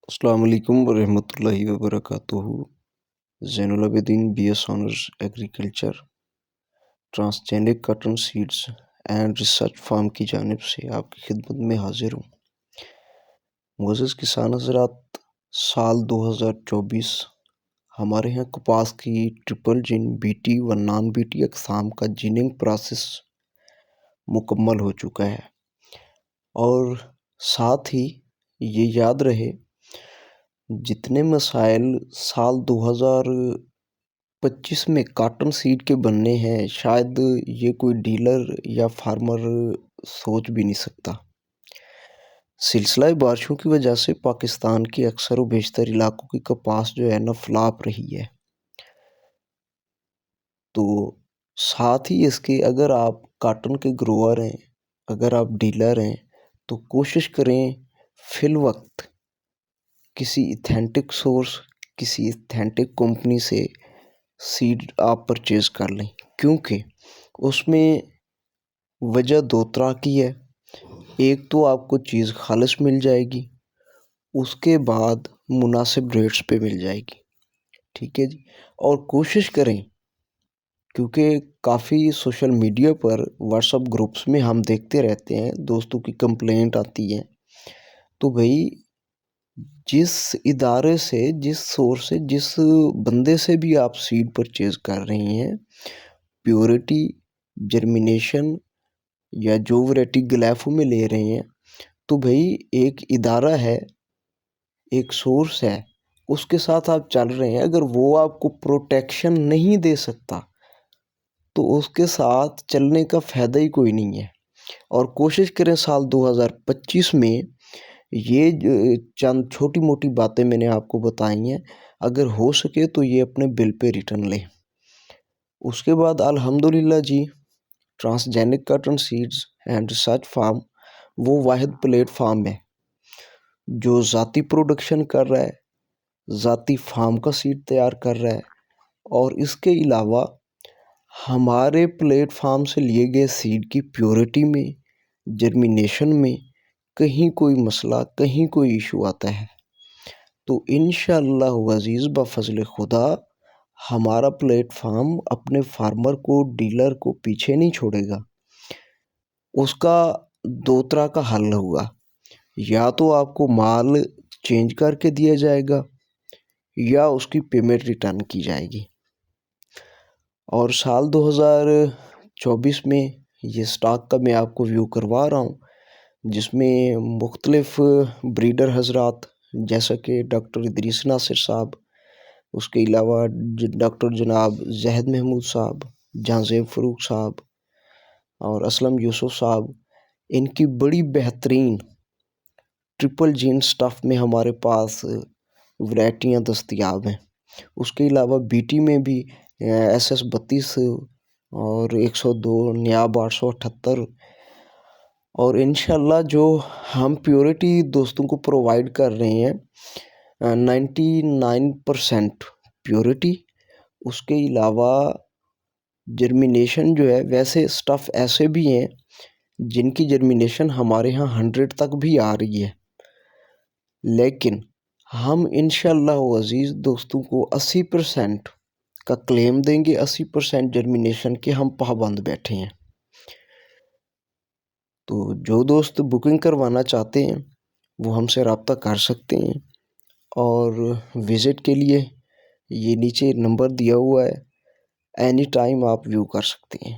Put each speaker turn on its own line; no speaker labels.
السلام علیکم ورحمۃ اللہ وبرکاتہ۔ Zain ul Abideen B S honours agriculture transgenic cotton seeds and research farm کی جانب سے آپ کی خدمت میں حاضر ہوں۔ معزز کسان حضرات، سال 2024 ہمارے یہاں کپاس کی ٹرپل جین بی ٹی و نان بی ٹی اقسام کا جیننگ پروسیس مکمل ہو چکا ہے، اور ساتھ ہی یہ یاد رہے جتنے مسائل سال 2025 میں کاٹن سیڈ کے بننے ہیں شاید یہ کوئی ڈیلر یا فارمر سوچ بھی نہیں سکتا۔ سلسلہ بارشوں کی وجہ سے پاکستان کے اکثر و بیشتر علاقوں کی کپاس جو ہے نا فلاپ رہی ہے، تو ساتھ ہی اس کے اگر آپ کاٹن کے گروور ہیں، اگر آپ ڈیلر ہیں، تو کوشش کریں فی الوقت کسی ایتھینٹک سورس، کسی ایتھینٹک کمپنی سے سیڈ آپ پرچیز کر لیں، کیونکہ اس میں وجہ دو طرح کی ہے۔ ایک تو آپ کو چیز خالص مل جائے گی، اس کے بعد مناسب ریٹس پہ مل جائے گی، ٹھیک ہے جی۔ اور کوشش کریں، کیونکہ کافی سوشل میڈیا پر واٹس ایپ گروپس میں ہم دیکھتے رہتے ہیں، دوستوں کی کمپلینٹ آتی ہے، تو بھائی جس ادارے سے، جس سورس سے، جس بندے سے بھی آپ سیڈ پرچیز کر رہے ہیں، پیورٹی، جرمینیشن یا جو ویرائٹی گلیفو میں لے رہے ہیں، تو بھائی ایک ادارہ ہے، ایک سورس ہے، اس کے ساتھ آپ چل رہے ہیں، اگر وہ آپ کو پروٹیکشن نہیں دے سکتا تو اس کے ساتھ چلنے کا فائدہ ہی کوئی نہیں ہے۔ اور کوشش کریں سال 2025 میں یہ چند چھوٹی موٹی باتیں میں نے آپ کو بتائی ہیں، اگر ہو سکے تو یہ اپنے بل پہ ریٹرن لیں۔ اس کے بعد الحمدللہ جی، transgenic cotton seeds and research farm وہ واحد پلیٹ فارم ہے جو ذاتی پروڈکشن کر رہا ہے، ذاتی فارم کا سیڈ تیار کر رہا ہے، اور اس کے علاوہ ہمارے پلیٹ فارم سے لیے گئے سیڈ کی پیورٹی میں، جرمینیشن میں کہیں کوئی مسئلہ، کہیں کوئی ایشو آتا ہے تو انشاءاللہ عزیز بفضل خدا ہمارا پلیٹ فارم اپنے فارمر کو، ڈیلر کو پیچھے نہیں چھوڑے گا۔ اس کا دو طرح کا حل ہوگا، یا تو آپ کو مال چینج کر کے دیا جائے گا یا اس کی پیمنٹ ریٹرن کی جائے گی۔ اور سال 2024 میں یہ سٹاک کا میں آپ کو ویو کروا رہا ہوں، جس میں مختلف بریڈر حضرات جیسا کہ ڈاکٹر ادریس ناصر صاحب، اس کے علاوہ ڈاکٹر جناب زہد محمود صاحب، جہاں زیب فروخ صاحب اور اسلم یوسف صاحب، ان کی بڑی بہترین ٹرپل جین سٹف میں ہمارے پاس ورائٹیاں دستیاب ہیں۔ اس کے علاوہ بی ٹی میں بھی SS 32 اور 102 نیاب 878، اور انشاءاللہ جو ہم پیورٹی دوستوں کو پرووائڈ کر رہے ہیں 99% پیورٹی، اس کے علاوہ جرمینیشن جو ہے، ویسے سٹف ایسے بھی ہیں جن کی جرمینیشن ہمارے ہاں 100 تک بھی آ رہی ہے، لیکن ہم انشاءاللہ عزیز دوستوں کو 80% کا کلیم دیں گے، 80% جرمینیشن کے ہم پابند بیٹھے ہیں۔ تو جو دوست بکنگ کروانا چاہتے ہیں وہ ہم سے رابطہ کر سکتے ہیں، اور وزٹ کے لیے یہ نیچے نمبر دیا ہوا ہے، اینی ٹائم آپ ویو کر سکتے ہیں۔